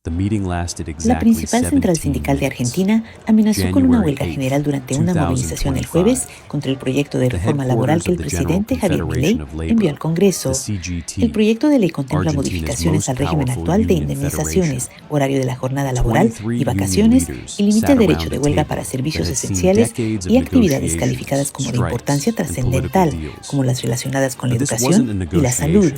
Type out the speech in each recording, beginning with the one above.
La principal central sindical de Argentina amenazó con una huelga general durante una movilización el jueves contra el proyecto de reforma laboral que el presidente Javier Milei envió al Congreso. El proyecto de ley contempla modificaciones al régimen actual de indemnizaciones, horario de la jornada laboral y vacaciones, y limita el derecho de huelga para servicios esenciales y actividades calificadas como de importancia trascendental, como las relacionadas con la educación y la salud.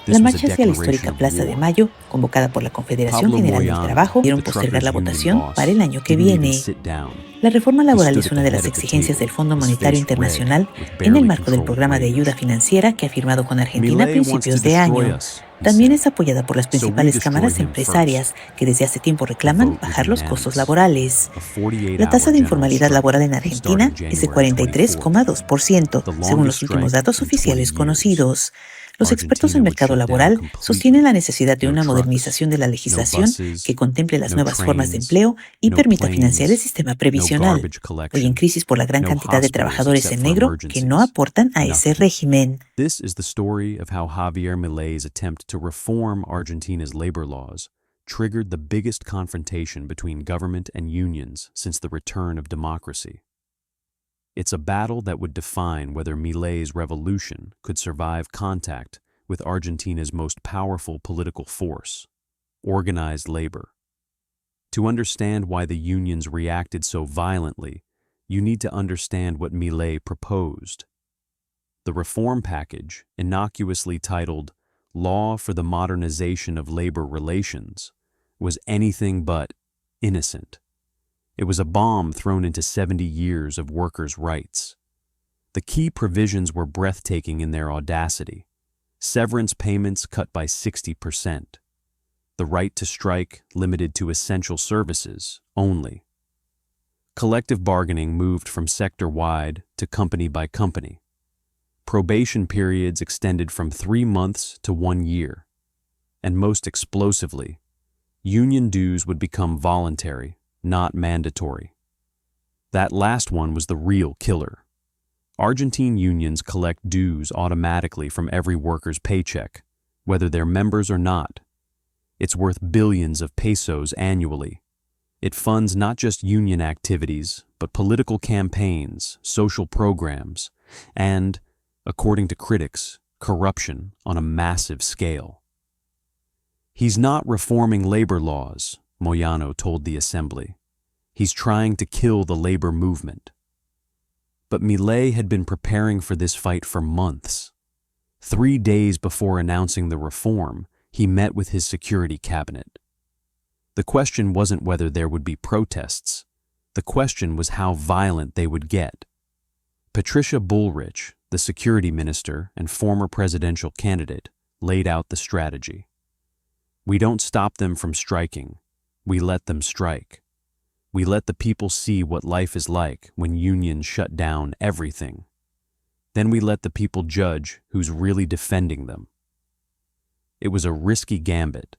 La marcha hacia la histórica Plaza de Mayo, convocada por la Confederación Pablo General del Moyano, Trabajo, dieron the postergar la truckers' votación union para el año que didn't even viene. sit down. La reforma laboral He es stood una at de the las head of the exigencias table, del Fondo his Monetario face red, Internacional with en el barely marco del controlled programa de rage. ayuda financiera que ha firmado con Argentina a Milei wants to principios de destroy año. us, he También said. es apoyada por las So we principales destroyed cámaras him empresarias, que desde hace tiempo The reclaman vote was bajar los costos unanimous. laborales. A 48-hour La tasa de general informalidad strike laboral en that Argentina started es de January 24th, 43,2%, the según longest los últimos strike datos in 20 oficiales years. conocidos. Los expertos Argentina en would mercado shut down laboral sostienen la completely. necesidad de No una trucks, modernización de la no legislación buses, que contemple las no nuevas formas de trains, empleo y no permita financiar el planes, sistema no previsional, garbage hoy en collection, crisis por la gran no cantidad de hospitals trabajadores except en for negro que no emergencies. aportan a ese Nothing. régimen. This is the story of how Javier Milei's attempt to reform Argentina's labor laws triggered the biggest confrontation between government and unions since the return of democracy. It's a battle that would define whether Milei's revolution could survive contact with Argentina's most powerful political force, organized labor. To understand why the unions reacted so violently, you need to understand what Milei proposed. The reform package, innocuously titled Law for the Modernization of Labor Relations, was anything but innocent. It was a bomb thrown into 70 years of workers' rights. The key provisions were breathtaking in their audacity. Severance payments cut by 60%. The right to strike limited to essential services only. Collective bargaining moved from sector-wide to company by company. Probation periods extended from 3 months to 1 year. And most explosively, union dues would become voluntary, not mandatory. That last one was the real killer. Argentine unions collect dues automatically from every worker's paycheck, whether they're members or not. It's worth billions of pesos annually. It funds not just union activities, but political campaigns, social programs, and, according to critics, corruption on a massive scale. He's not reforming labor laws, Moyano told the assembly. He's trying to kill the labor movement. But Milei had been preparing for this fight for months. 3 days before announcing the reform, he met with his security cabinet. The question wasn't whether there would be protests. The question was how violent they would get. Patricia Bullrich, the security minister and former presidential candidate, laid out the strategy. We don't stop them from striking. We let them strike. We let the people see what life is like when unions shut down everything. Then we let the people judge who's really defending them. It was a risky gambit.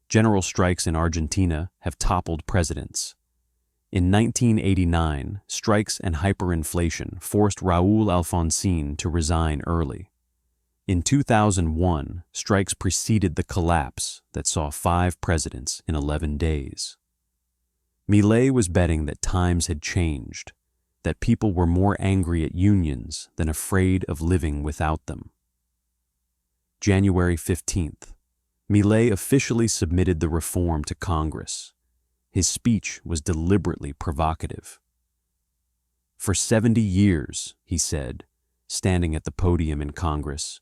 General strikes in Argentina have toppled presidents. In 1989, strikes and hyperinflation forced Raúl Alfonsín to resign early. In 2001, strikes preceded the collapse that saw 5 presidents in 11 days. Milei was betting that times had changed, that people were more angry at unions than afraid of living without them. January 15th, Milei officially submitted the reform to Congress. His speech was deliberately provocative. For 70 years, he said, standing at the podium in Congress,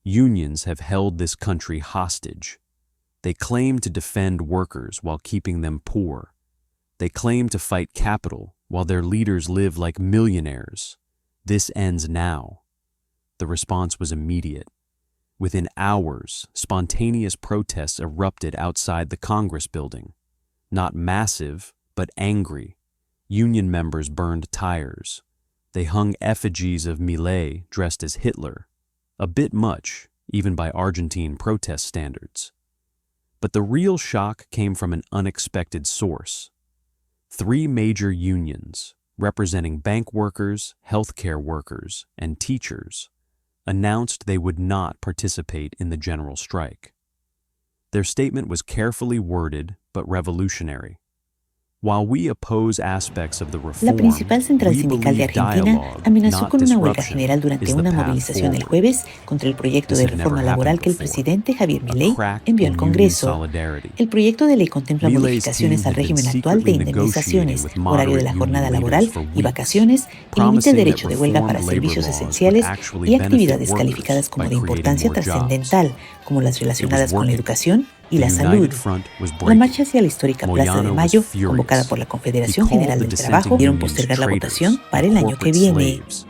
unions have held this country hostage. They claim to defend workers while keeping them poor. They claim to fight capital while their leaders live like millionaires. This ends now. The response was immediate. Within hours, spontaneous protests erupted outside the Congress building. Not massive, but angry. Union members burned tires. They hung effigies of Milei dressed as Hitler. A bit much, even by Argentine protest standards. But the real shock came from an unexpected source. 3 major unions, representing bank workers, healthcare workers, and teachers, announced they would not participate in the general strike. Their statement was carefully worded but revolutionary. While we oppose aspects of the La reform, principal central we sindical de believe Argentina dialogue, amenazó not con una huelga disruption, general durante is the una path movilización el forward. jueves contra el proyecto This de had never reforma happened laboral que el before. presidente Javier A Milei crack envió al in union Congreso. solidarity. El proyecto de ley contempla Milei's modificaciones team al had been régimen actual de secretly negotiating indemnizaciones, with horario de moderate la jornada union laboral leaders for y weeks, vacaciones, y limita el promising that derecho de huelga para reformed labor servicios laws would esenciales actually y benefit actividades workers calificadas como by de creating importancia more jobs. trascendental, como las It was relacionadas con la working. educación y The la United salud. Front was La breaking. marcha hacia la histórica Plaza de Moyano was Mayo, convocada furious. por la He Confederación called General the del dissenting Trabajo, debieron unions postergar la traitors votación para and el año que corporate viene. slaves.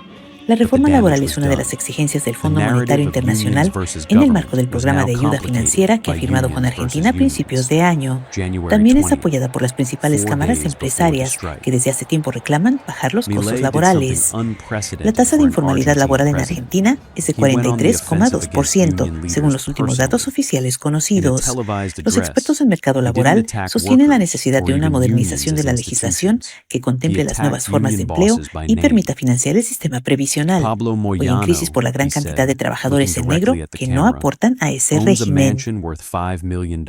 La But the reforma damage laboral was es una de done. las exigencias del The Fondo Monetario narrative of unions Internacional versus en el marco government del was programa now de ayuda complicated financiera que ha by firmado con unions Argentina a versus principios unions. de año. January También es 20th, apoyada por las principales 4 cámaras days before the empresarias, strike. que desde hace tiempo reclaman bajar los costos Milei did something laborales. La unprecedented tasa de for an informalidad Argentine laboral en president. Argentina es de He went on the offensive against 43,2%, union según leaders los últimos datos personally. oficiales In a conocidos. televised Los expertos address, en mercado he didn't laboral attack sostienen la workers necesidad or de una even unions modernización de as la legislación institutions. que He contemple las nuevas attacked formas de union empleo bosses by y name. permita financiar el sistema previsional. Pablo Hoy en crisis por Moyano, la gran he cantidad de said, looking trabajadores en directly negro at the que no camera, aportan a ese owns a régimen. mansion worth $5 million.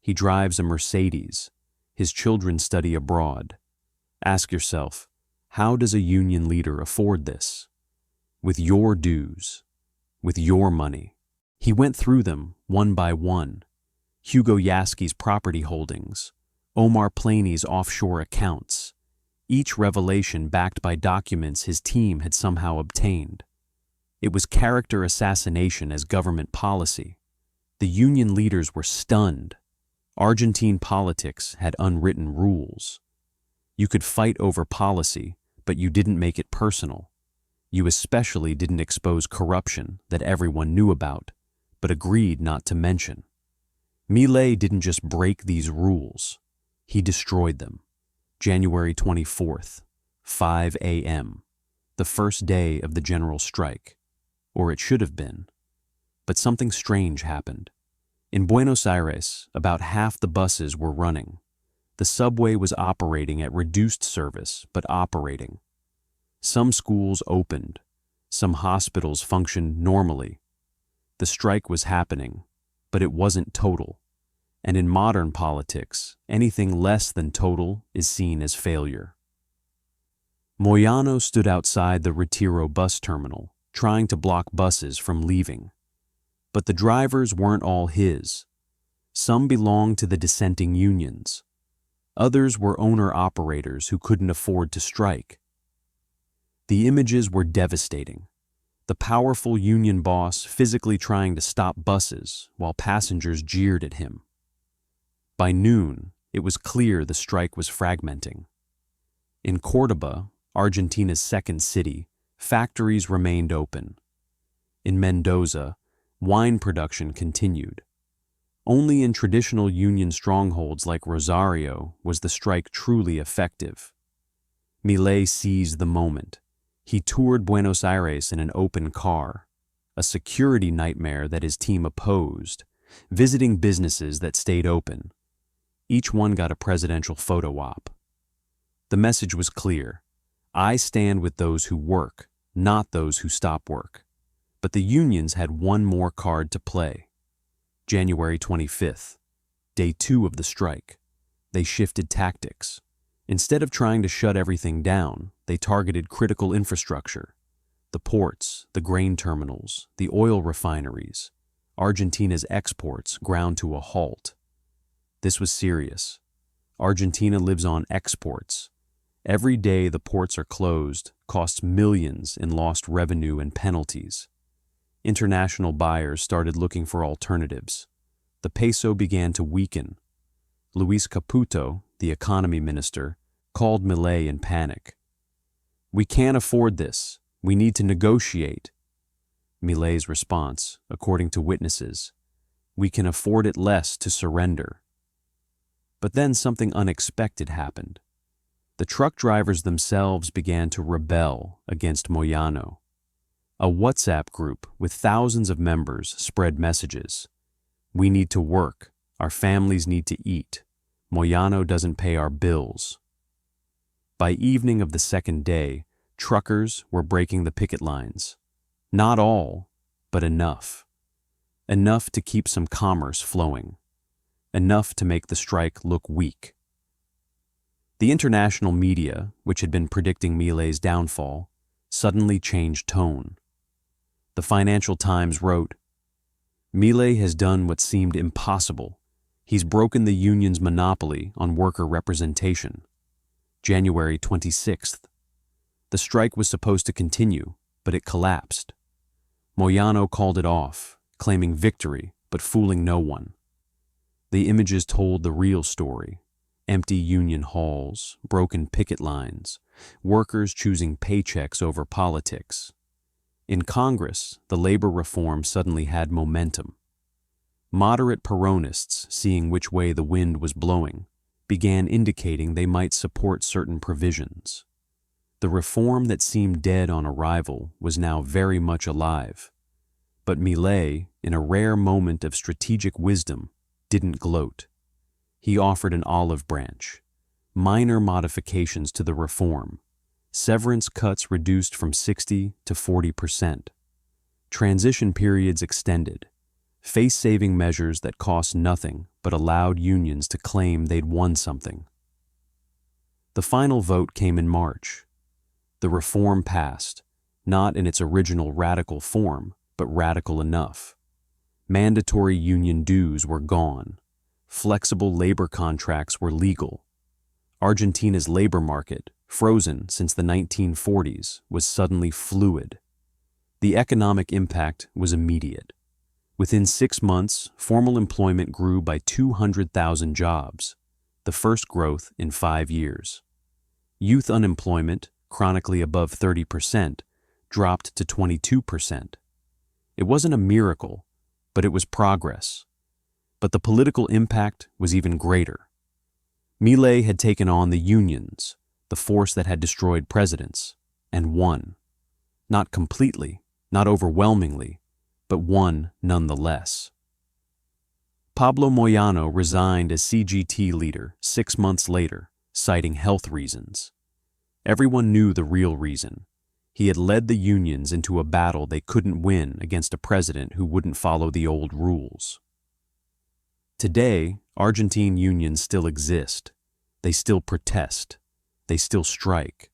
He drives a Mercedes. His children study abroad. Ask yourself, how does a union leader afford this? With your dues, with your money. He went through them one by one. Hugo Yaski's property holdings, Omar Planey's offshore accounts, each revelation backed by documents his team had somehow obtained. It was character assassination as government policy. The union leaders were stunned. Argentine politics had unwritten rules. You could fight over policy, but you didn't make it personal. You especially didn't expose corruption that everyone knew about, but agreed not to mention. Milei didn't just break these rules. He destroyed them. January 24th, 5 a.m., the first day of the general strike. Or it should have been. But something strange happened. In Buenos Aires, about half the buses were running. The subway was operating at reduced service, but operating. Some schools opened. Some hospitals functioned normally. The strike was happening, but it wasn't total. And in modern politics, anything less than total is seen as failure. Moyano stood outside the Retiro bus terminal, trying to block buses from leaving. But the drivers weren't all his. Some belonged to the dissenting unions. Others were owner-operators who couldn't afford to strike. The images were devastating. The powerful union boss physically trying to stop buses while passengers jeered at him. By noon, it was clear the strike was fragmenting. In Córdoba, Argentina's second city, factories remained open. In Mendoza, wine production continued. Only in traditional union strongholds like Rosario was the strike truly effective. Milei seized the moment. He toured Buenos Aires in an open car, a security nightmare that his team opposed, visiting businesses that stayed open. Each one got a presidential photo op. The message was clear. I stand with those who work, not those who stop work. But the unions had one more card to play. January 25th, day 2 of the strike. They shifted tactics. Instead of trying to shut everything down, they targeted critical infrastructure. The ports, the grain terminals, the oil refineries. Argentina's exports ground to a halt. This was serious. Argentina lives on exports. Every day the ports are closed costs millions in lost revenue and penalties. International buyers started looking for alternatives. The peso began to weaken. Luis Caputo, the economy minister, called Milei in panic. We can't afford this. We need to negotiate. Milei's response, according to witnesses, we can afford it less to surrender. But then something unexpected happened. The truck drivers themselves began to rebel against Moyano. A WhatsApp group with thousands of members spread messages. We need to work. Our families need to eat. Moyano doesn't pay our bills. By evening of the second day, truckers were breaking the picket lines. Not all, but enough. Enough to keep some commerce flowing. enough to make the strike look weak. The international media, which had been predicting Milei's downfall, suddenly changed tone. The Financial Times wrote, "Milei has done what seemed impossible. He's broken the union's monopoly on worker representation." January 26th. The strike was supposed to continue, but it collapsed. Moyano called it off, claiming victory, but fooling no one. The images told the real story: empty union halls, broken picket lines, workers choosing paychecks over politics. In Congress, the labor reform suddenly had momentum. Moderate Peronists, seeing which way the wind was blowing, began indicating they might support certain provisions. The reform that seemed dead on arrival was now very much alive. But Milei, in a rare moment of strategic wisdom, didn't gloat. He offered an olive branch: minor modifications to the reform, severance cuts reduced from 60 to 40%, transition periods extended, face-saving measures that cost nothing but allowed unions to claim they'd won something. The final vote came in March. The reform passed, not in its original radical form, but radical enough. Mandatory union dues were gone. Flexible labor contracts were legal. Argentina's labor market, frozen since the 1940s, was suddenly fluid. The economic impact was immediate. Within 6 months, formal employment grew by 200,000 jobs, the first growth in 5 years. Youth unemployment, chronically above 30%, dropped to 22%. It wasn't a miracle, but it was progress. But the political impact was even greater. Milei had taken on the unions, the force that had destroyed presidents, and won. Not completely, not overwhelmingly, but won nonetheless. Pablo Moyano resigned as CGT leader 6 months later, citing health reasons. Everyone knew the real reason. He had led the unions into a battle they couldn't win against a president who wouldn't follow the old rules. Today, Argentine unions still exist. They still protest. They still strike.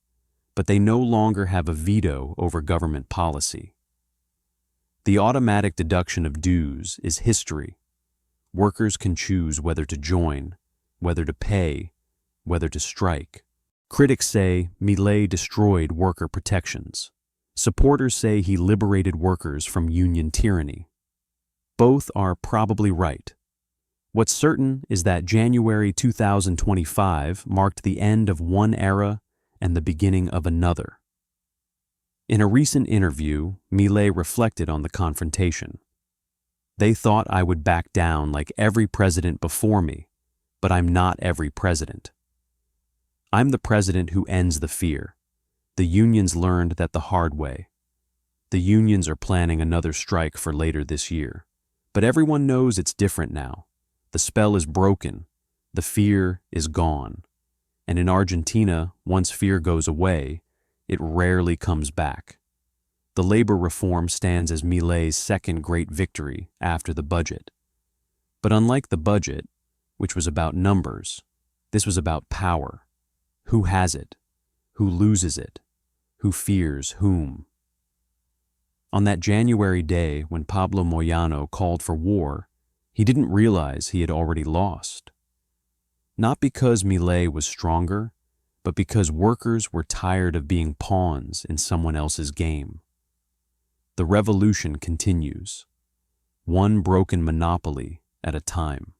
But they no longer have a veto over government policy. The automatic deduction of dues is history. Workers can choose whether to join, whether to pay, whether to strike. Critics say Milei destroyed worker protections. Supporters say he liberated workers from union tyranny. Both are probably right. What's certain is that January 2025 marked the end of one era and the beginning of another. In a recent interview, Milei reflected on the confrontation. "They thought I would back down like every president before me, but I'm not every president. I'm the president who ends the fear. The unions learned that the hard way. The unions are planning another strike for later this year. But everyone knows it's different now. The spell is broken. The fear is gone. And in Argentina, once fear goes away, it rarely comes back. The labor reform stands as Milei's second great victory after the budget. But unlike the budget, which was about numbers, this was about power. Who has it? Who loses it? Who fears whom? On that January day when Pablo Moyano called for war, he didn't realize he had already lost. Not because Milei was stronger, but because workers were tired of being pawns in someone else's game. The revolution continues, one broken monopoly at a time.